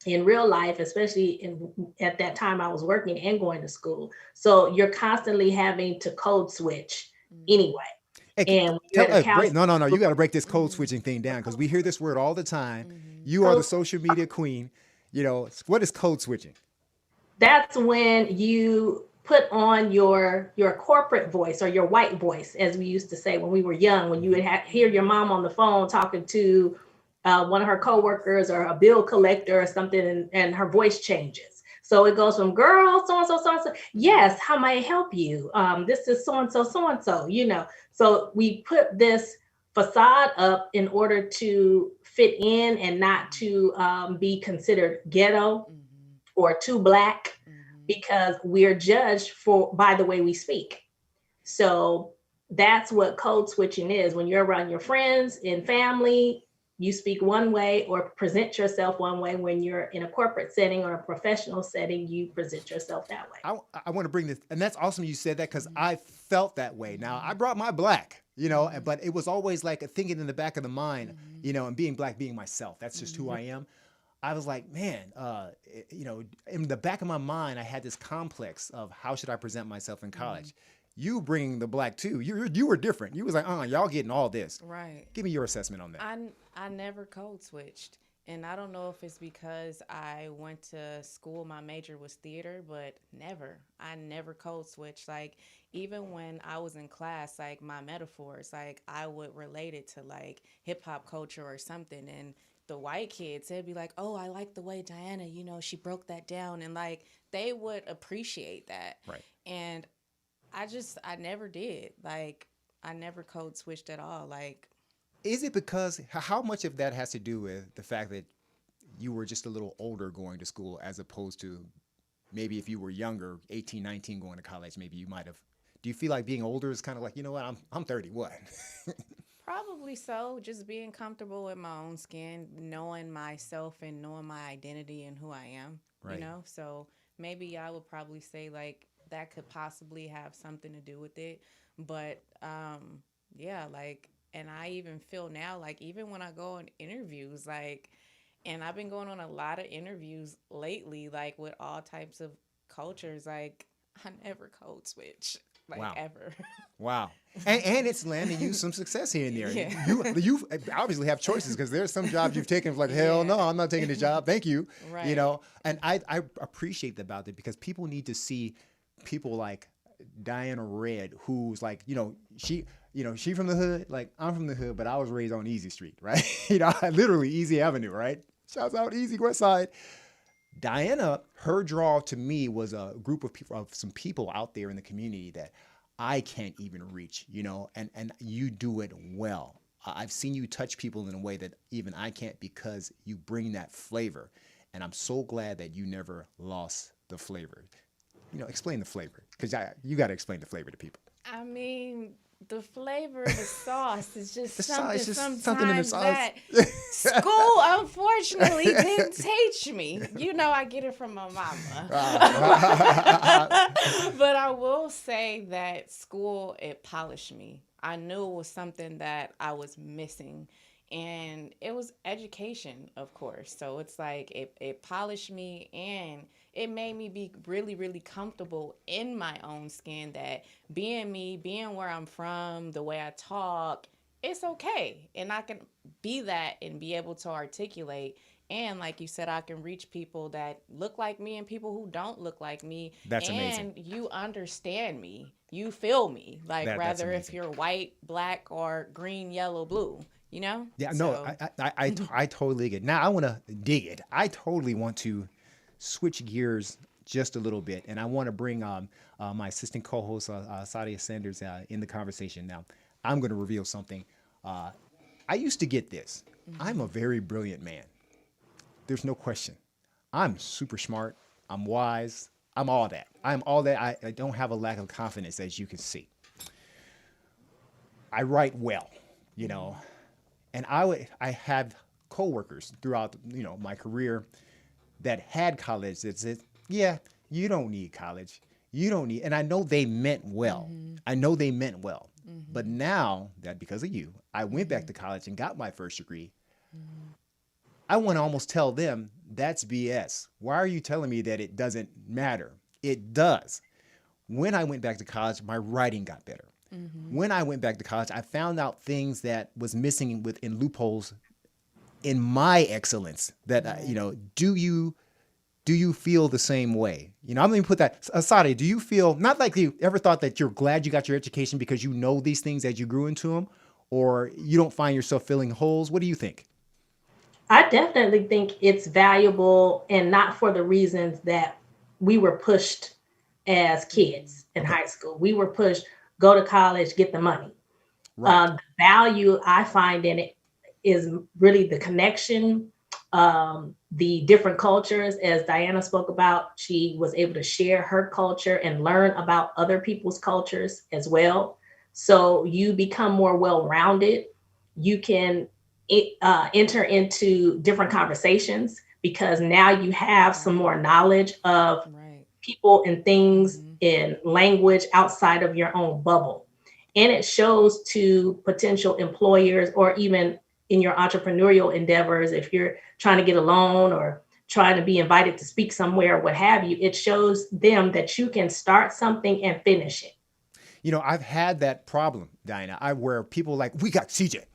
in real life, especially at that time I was working and going to school, so you're constantly having to code switch anyway. Hey, And no, you got to break this code switching thing down, because we hear this word all the time. You are the social media queen. What is code switching? That's when you put on your corporate voice, or your white voice, as we used to say when we were young, when you would hear your mom on the phone talking to one of her coworkers or a bill collector or something, and her voice changes. So it goes from girl, so-and-so, yes, how may I help you? This is so-and-so, So we put this facade up in order to fit in and not to be considered ghetto or too black, because we're judged by the way we speak. So that's what code switching is. When you're around your friends and family, you speak one way or present yourself one way. When you're in a corporate setting or a professional setting, you present yourself that way. I want to bring this, and that's awesome you said that because I felt that way. Now, I brought my black, but it was always like a thinking in the back of the mind, and being black, being myself. That's just who I am. I was like, man, in the back of my mind, I had this complex of how should I present myself in college. You bringing the black too. You were different. You was like, y'all getting all this. Right. Give me your assessment on that. I never code switched. And I don't know if it's because I went to school, my major was theater, but I never code switched. Like, even when I was in class, like, my metaphors, like, I would relate it to, like, hip-hop culture or something. And the white kids, they'd be like, oh, I like the way Diana, she broke that down. And, like, they would appreciate that. Right. And I never did. Like, I never code switched at all. Like, is it because how much of that has to do with the fact that you were just a little older going to school as opposed to maybe if you were younger, 18, 19 going to college, maybe you might have. Do you feel like being older is kind of like, you know what, I'm 31? Probably so. Just being comfortable in my own skin, knowing myself and knowing my identity and who I am, right. So maybe I would probably say like that could possibly have something to do with it. But yeah, like, and I even feel now, like, even when I go on interviews, like, and I've been going on a lot of interviews lately, like, with all types of cultures, like, I never code switch, like, wow. ever. Wow. And it's landing you some success here and there. Yeah. You obviously have choices because there's some jobs you've taken like, hell no, I'm not taking the job. Thank you. Right. And I appreciate about it because people need to see people like Diana Red, who's like, she from the hood, like I'm from the hood, but I was raised on Easy Street, right? Literally Easy Avenue, right? Shouts out Easy West Side. Diana, her draw to me was a group of people, of some people out there in the community that I can't even reach, and you do it well. I've seen you touch people in a way that even I can't because you bring that flavor. And I'm so glad that you never lost the flavor. Explain the flavor because you got to explain the flavor to people. I mean, the flavor, the sauce is just something in the sometimes sauce. that school unfortunately didn't teach me. I get it from my mama. But I will say that school, it polished me. I knew it was something that I was missing. And it was education, of course. So it's like it polished me and it made me be really, really comfortable in my own skin that being me, being where I'm from, the way I talk, it's okay. And I can be that and be able to articulate. And like you said, I can reach people that look like me and people who don't look like me. That's amazing. And you understand me. You feel me. Like rather if you're white, black, or green, yellow, blue. Yeah, no, I totally get it. Now I want to dig it. I totally want to switch gears just a little bit, and I want to bring my assistant co-host Sadia Sanders in the conversation. Now, I'm going to reveal something. I used to get this. I'm a very brilliant man. There's no question. I'm super smart. I'm wise. I'm all that. I'm all that. I don't have a lack of confidence, as you can see. I write well, And I had coworkers throughout, my career that had college that said, yeah, you don't need college. You don't need, and I know they meant well. But now that because of you, I went back to college and got my first degree. I want to almost tell them that's BS. Why are you telling me that it doesn't matter? It does. When I went back to college, my writing got better. When I went back to college, I found out things that was missing in loopholes in my excellence that, do you feel the same way? I'm going to put that, Sadia, do you feel, not like you ever thought that you're glad you got your education because you know these things as you grew into them, or you don't find yourself filling holes? What do you think? I definitely think it's valuable and not for the reasons that we were pushed as kids in high school. We were pushed, go to college, get the money. Right. The value I find in it is really the connection, the different cultures. As Diana spoke about, she was able to share her culture and learn about other people's cultures as well. So you become more well-rounded. You can enter into different conversations, because now you have some more knowledge of Right. people and things in language outside of your own bubble. And it shows to potential employers, or even in your entrepreneurial endeavors, if you're trying to get a loan or trying to be invited to speak somewhere, what have you, it shows them that you can start something and finish it. You know, I've had that problem, Diana. Where people like, we got CJ.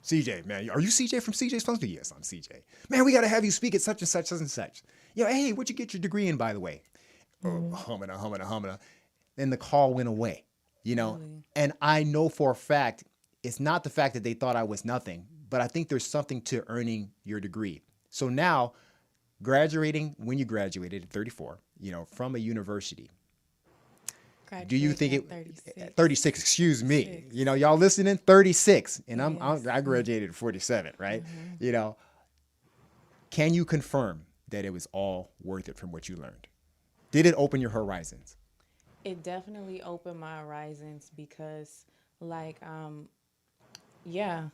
CJ, man, are you CJ from CJ's Function? Yes, I'm CJ. Man, we got to have you speak at such and such, such and such. You know, hey, what'd you get your degree in, by the way? Humana. Then the call went away, you know? Really? And I know for a fact, it's not the fact that they thought I was nothing, but I think there's something to earning your degree. So now, graduating, when you graduated at 34, you know, from a university, do you think it 36, excuse me, you know, y'all listening, 36, and I graduated at 47, right? You know, can you confirm that it was all worth it from what you learned? Did it open your horizons? It definitely opened my horizons, because like yeah,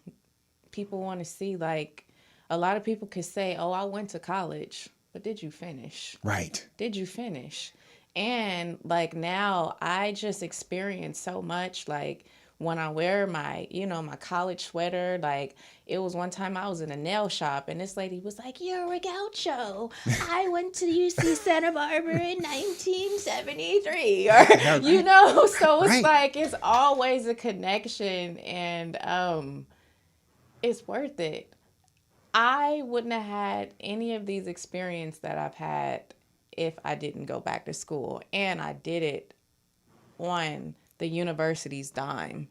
people want to see, like, a lot of people could say, oh, I went to college, but did you finish? Right. Did you finish? And like now I just experience so much, like when I wear my, you know, my college sweater. Like, it was one time I was in a nail shop and this lady was like, "You're a gaucho. I went to UC Santa Barbara in 1973." Or, you know, so it's like, it's always a connection, and it's worth it. I wouldn't have had any of these experiences that I've had if I didn't go back to school. And I did it on the university's dime,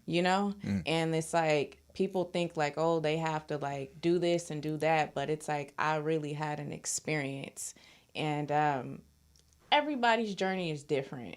you know? And it's like, people think like, oh, they have to like do this and do that. But it's like, I really had an experience. And everybody's journey is different.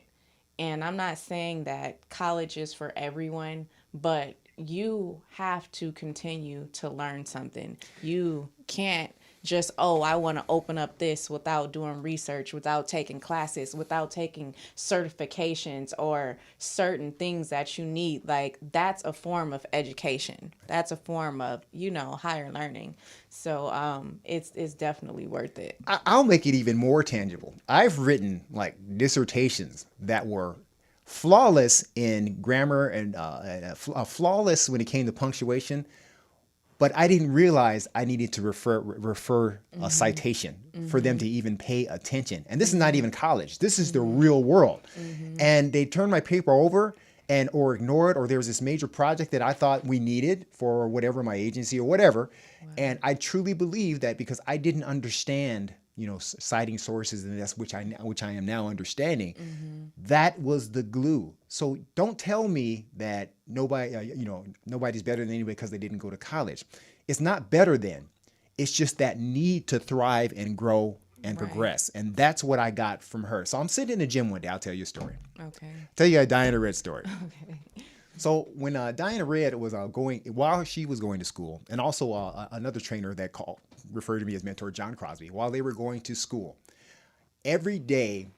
And I'm not saying that college is for everyone, but you have to continue to learn something. You can't just, oh, I want to open up this without doing research, without taking classes, without taking certifications or certain things that you need. Like, that's a form of education. That's a form of, you know, higher learning. So it's definitely worth it. I'll make it even more tangible. I've written like dissertations that were flawless in grammar and flawless when it came to punctuation, but I didn't realize I needed to refer a citation for them to even pay attention. And this is not even college. This is the real world. And they turned my paper over or ignore it, or there was this major project that I thought we needed for whatever, my agency or whatever. Wow. And I truly believe that because I didn't understand, you know, citing sources, and that's which I am now understanding. That was the glue. So don't tell me that nobody's better than anybody because they didn't go to college. It's not better than. It's just that need to thrive and grow and progress. And that's what I got from her. So I'm sitting in the gym one day. I'll tell you a story. Okay. Tell you a Diana Red story. Okay. So when Diana Red was while she was going to school, and also another trainer that referred to me as Mentor John Crosby, while they were going to school, every day,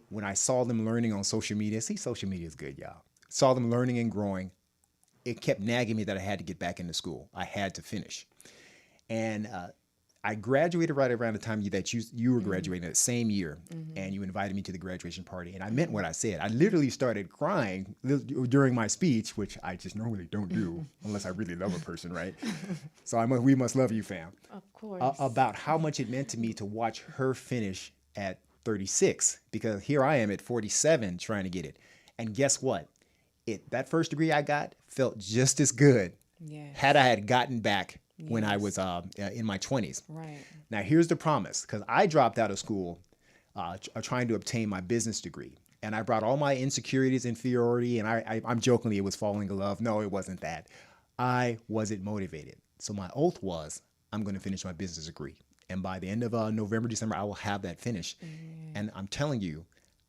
when I saw them learning on social media, social media is good, y'all. Saw them learning and growing, it kept nagging me that I had to get back into school. I had to finish. And I graduated right around the time that you were graduating that same year, and you invited me to the graduation party. And I meant what I said. I literally started crying during my speech, which I just normally don't do unless I really love a person, right? So we must love you, fam. Of course. About how much it meant to me to watch her finish at 36, because here I am at 47 trying to get it. And guess what? That first degree I got felt just as good had I had gotten back when I was in my 20s. Right. Now, here's the promise, because I dropped out of school trying to obtain my business degree. And I brought all my insecurities, inferiority, and I'm jokingly, it was falling in love. No, it wasn't that. I wasn't motivated. So my oath was, I'm going to finish my business degree. And by the end of November, December, I will have that finished. And I'm telling you,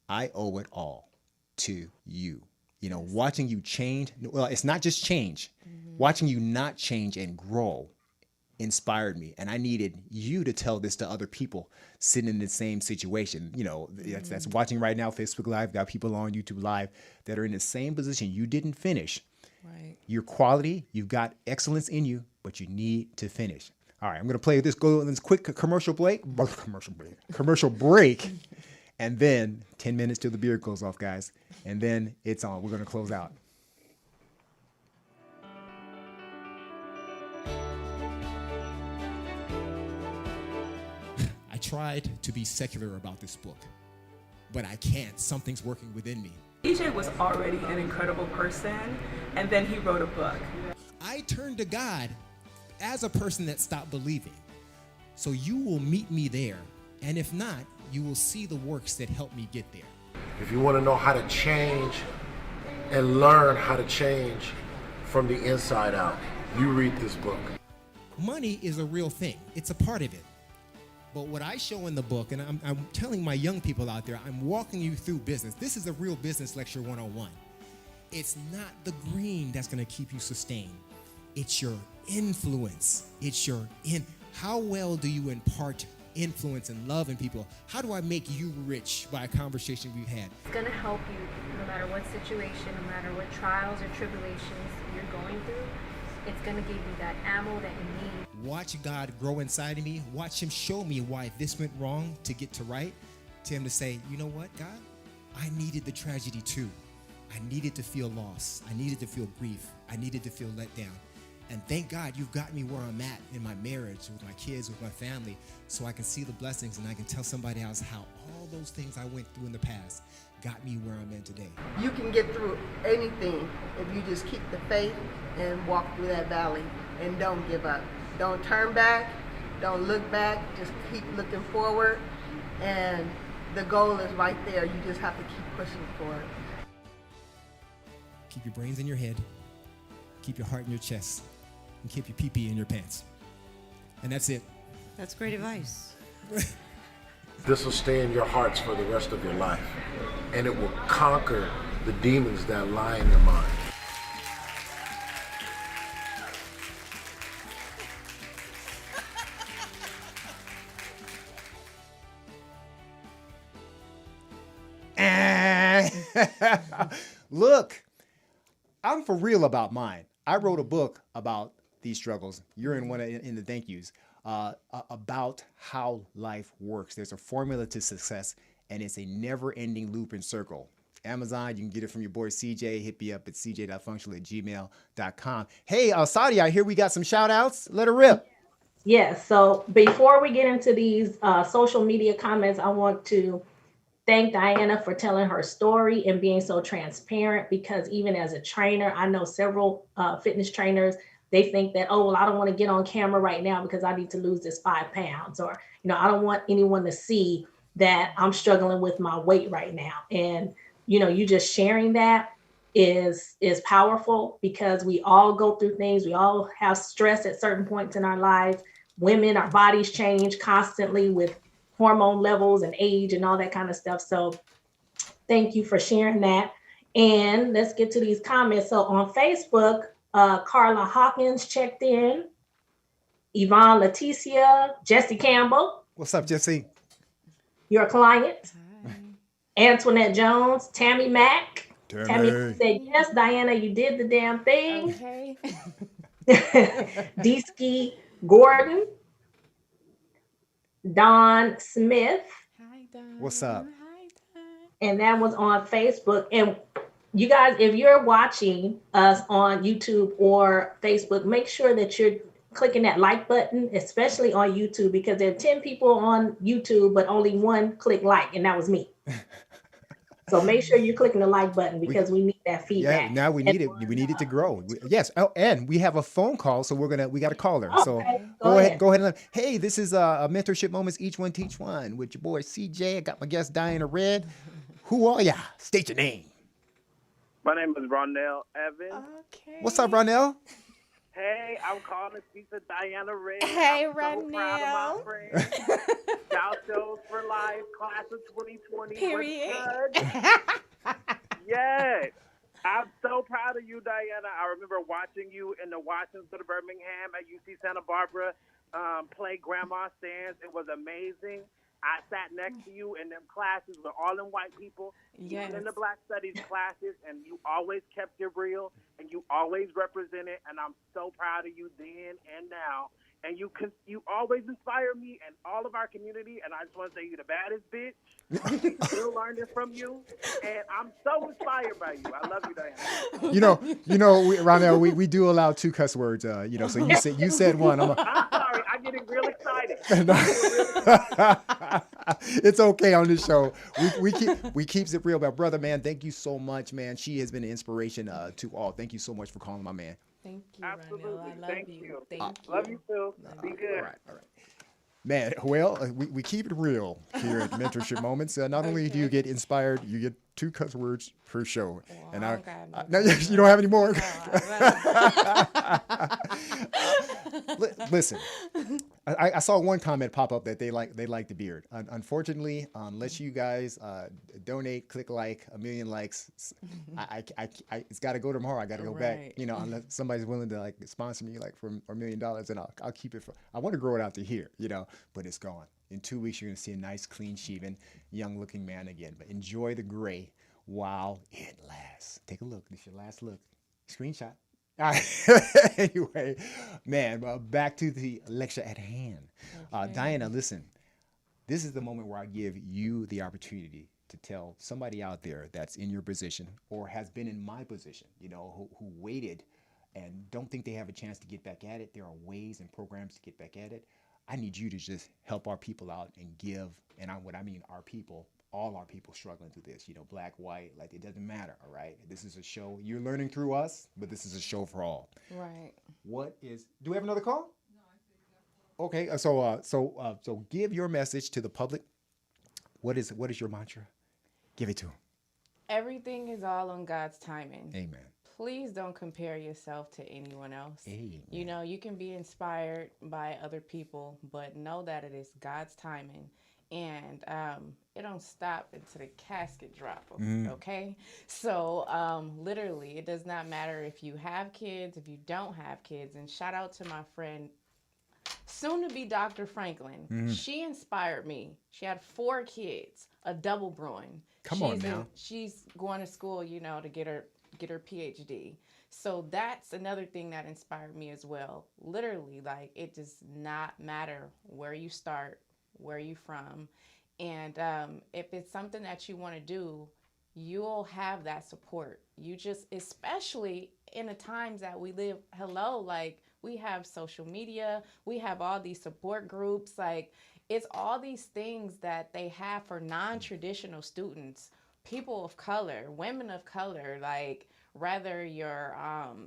I owe it all to you. You know, watching you change. Well, it's not just change. Watching you not change and grow inspired me. And I needed you to tell this to other people sitting in the same situation. You know, that's watching right now, Facebook Live, got people on YouTube Live that are in the same position. You didn't finish. Right. Your quality, you've got excellence in you, but you need to finish. All right, I'm going to play this, go on this quick commercial break, and then 10 minutes till the beer goes off, guys. And then it's on. We're going to close out. I tried to be secular about this book, but I can't. Something's working within me. DJ was already an incredible person, and then he wrote a book. I turned to God as a person that stopped believing. So you will meet me there, and if not, you will see the works that help me get there. If you want to know how to change and learn how to change from the inside out, you read this book. Money is a real thing. It's a part of it. But what I show in the book, and I'm telling my young people out there, I'm walking you through business. This is a real business lecture 101. It's not the green that's going to keep you sustained. It's your influence. How well do you impart influence and love in people? How do I make you rich by a conversation we've had? It's going to help you no matter what situation, no matter what trials or tribulations you're going through. It's going to give you that ammo that you need. Watch God grow inside of me. Watch him show me why this went wrong to get to right. To him to say, you know what, God? I needed the tragedy too. I needed to feel loss. I needed to feel grief. I needed to feel let down. And thank God you've got me where I'm at in my marriage, with my kids, with my family, so I can see the blessings and I can tell somebody else how all those things I went through in the past got me where I'm at today. You can get through anything if you just keep the faith and walk through that valley and don't give up. Don't turn back, don't look back, just keep looking forward, and the goal is right there. You just have to keep pushing forward. Keep your brains in your head, keep your heart in your chest, and keep your pee-pee in your pants. And that's it. That's great advice. This will stay in your hearts for the rest of your life, and it will conquer the demons that lie in your mind. Look, I'm for real about mine. I wrote a book about these struggles. You're in one in the thank yous about how life works. There's a formula to success, and it's a never-ending loop and circle. Amazon, you can get it from your boy CJ. Hit me up at cj.functional@gmail.com. Hey, Sadia, I hear we got some shout-outs. Let her rip. Yes. So before we get into these social media comments, I want to thank Diana for telling her story and being so transparent, because even as a trainer, I know several fitness trainers, they think that, oh, well, I don't want to get on camera right now because I need to lose this 5 pounds, or, I don't want anyone to see that I'm struggling with my weight right now. And, you just sharing that is powerful, because we all go through things. We all have stress at certain points in our lives. Women, our bodies change constantly with hormone levels and age and all that kind of stuff. So thank you for sharing that. And let's get to these comments. So on Facebook, Carla Hawkins checked in, Yvonne Leticia, Jesse Campbell. What's up, Jesse? Your client. Hi. Antoinette Jones, Tammy Mack. Tammy said, yes, Diana, you did the damn thing. Okay. Deesky Gordon. Don Smith. Hi, Don. What's up? Hi, Don. And that was on Facebook. And you guys, if you're watching us on YouTube or Facebook, make sure that you're clicking that like button, especially on YouTube, because there are 10 people on YouTube, but only one click like, and that was me. So make sure you're clicking the like button, because we need that feedback. Yeah, now we need it. We need it to grow. Yes. Oh, and we have a phone call, so we got to call her. Okay, So go ahead. And hey, this is a mentorship moments, each one teach one, with your boy CJ. I got my guest Diana Red. Who are ya? State your name. My name is Ronell Evans. Okay. What's up, Ronell? Hey, I'm calling to speak to Diana Red. Hey, I'm so proud of my friend. South Shows for Life, class of 2020. Period. Yes. I'm so proud of you, Diana. I remember watching you in the Washington of Birmingham at UC Santa Barbara play Grandma Stands. It was amazing. I sat next to you in them classes with all them white people, even in the Black Studies classes, and you always kept it real, and you always represented, and I'm so proud of you then and now. And you always inspire me and all of our community, and I just want to say you're the baddest bitch. I'm still learning from you, and I'm so inspired by you. I love you, Diana. Ronell, we do allow 2 cuss words. So you said one. I'm sorry, I'm getting real excited. It's okay on this show. We keeps it real, but brother, man, thank you so much, man. She has been an inspiration to all. Thank you so much for calling my man. Thank you, Absolutely. Ronell. I love Thank you. Love you too. Be good. All right. Man, well, we keep it real here at Mentorship Moments. Not only do you get inspired, you get 2 cuss words per show. Well, and you don't have any more? Listen, I saw one comment pop up that they like the beard. Unfortunately, unless you guys donate, click like, 1 million likes, I it's got to go tomorrow. I got to go back. Unless somebody's willing to like sponsor me like for $1 million, and I'll keep it. I want to grow it out to here, but it's gone. In 2 weeks, you're gonna see a nice, clean shaven, young-looking man again. But enjoy the gray while it lasts. Take a look. This is your last look. Screenshot. All right. Anyway, man, back to the lecture at hand. Diana, listen, this is the moment where I give you the opportunity to tell somebody out there that's in your position or has been in my position, who waited and don't think they have a chance to get back at it. There are ways and programs to get back at it. I need you to just help our people out and give, and what I mean our people, all our people struggling through this, black, white, like it doesn't matter, all right? This is a show. You're learning through us, but this is a show for all. Right. Do we have another call? No, I think that's okay, so give your message to the public. What is your mantra? Give it to them. Everything is all on God's timing. Amen. Please don't compare yourself to anyone else. Amen. You can be inspired by other people, but know that it is God's timing. And it don't stop until the casket drop, okay? So literally, it does not matter if you have kids, if you don't have kids. And shout out to my friend, soon to be Dr. Franklin. She inspired me. She had 4 kids, a double brewing. Come on now. She's going to school, to get her PhD. So that's another thing that inspired me as well. Literally, like, it does not matter where you start, where you from. And if it's something that you want to do, you'll have that support. You just, especially in the times that we live, like we have social media, we have all these support groups, like it's all these things that they have for non-traditional students, people of color, women of color, like rather your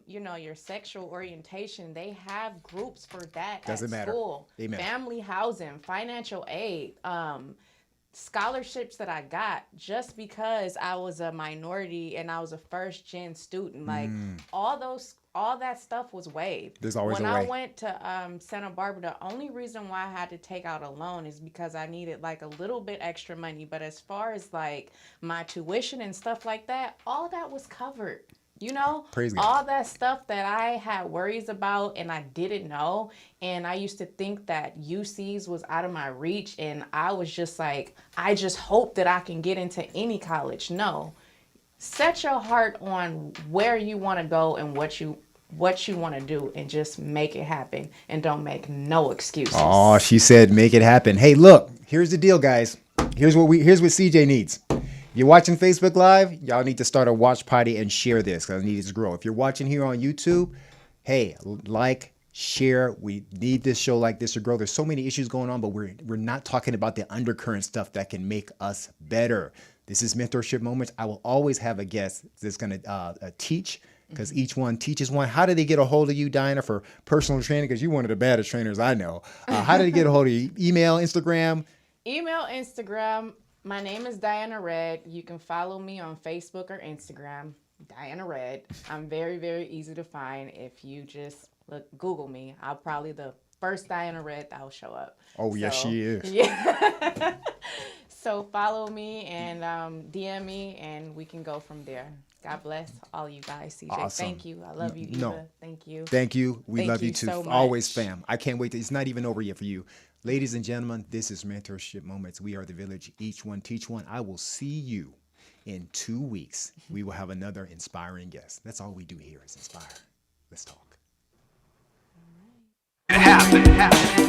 your sexual orientation, they have groups for that. Doesn't at matter. School. Amen. Family housing, financial aid, scholarships that I got just because I was a minority and I was a first gen student. Like all that stuff was waived. There's always when a way. I went to Santa Barbara, the only reason why I had to take out a loan is because I needed like a little bit extra money. But as far as like my tuition and stuff like that, all that was covered. Praise God. All that stuff that I had worries about and I didn't know. And I used to think that UCs was out of my reach. And I was just like, I just hope that I can get into any college. No. Set your heart on where you want to go and what you want to do, and just make it happen, and don't make no excuses. Oh, she said make it happen. Hey, look, here's the deal, guys. Here's what CJ needs. If you're watching Facebook Live, y'all need to start a watch party and share this because I need it to grow. If you're watching here on YouTube, hey, like, share. We need this show like this to grow. There's so many issues going on, but we're not talking about the undercurrent stuff that can make us better. This is Mentorship Moments. I will always have a guest that's going to teach, because each one teaches one. How did they get a hold of you, Diana, for personal training? Because you're one of the baddest trainers I know. How did they get a hold of you? Email, Instagram? Email, Instagram. My name is Diana Red. You can follow me on Facebook or Instagram, Diana Red. I'm very, very easy to find. If you just Google me, I'll probably the first Diana Red that will show up. Oh, yes, she is. Yeah. So follow me and DM me, and we can go from there. God bless all you guys, CJ. Awesome. Thank you. I love you, Eva. No. Thank you. Thank you. We Thank love you you too. so much. Always, fam. I can't wait. It's not even over yet for you. Ladies and gentlemen, this is Mentorship Moments. We are the village. Each one teach one. I will see you in 2 weeks. We will have another inspiring guest. That's all we do here is inspire. Let's talk. It happened.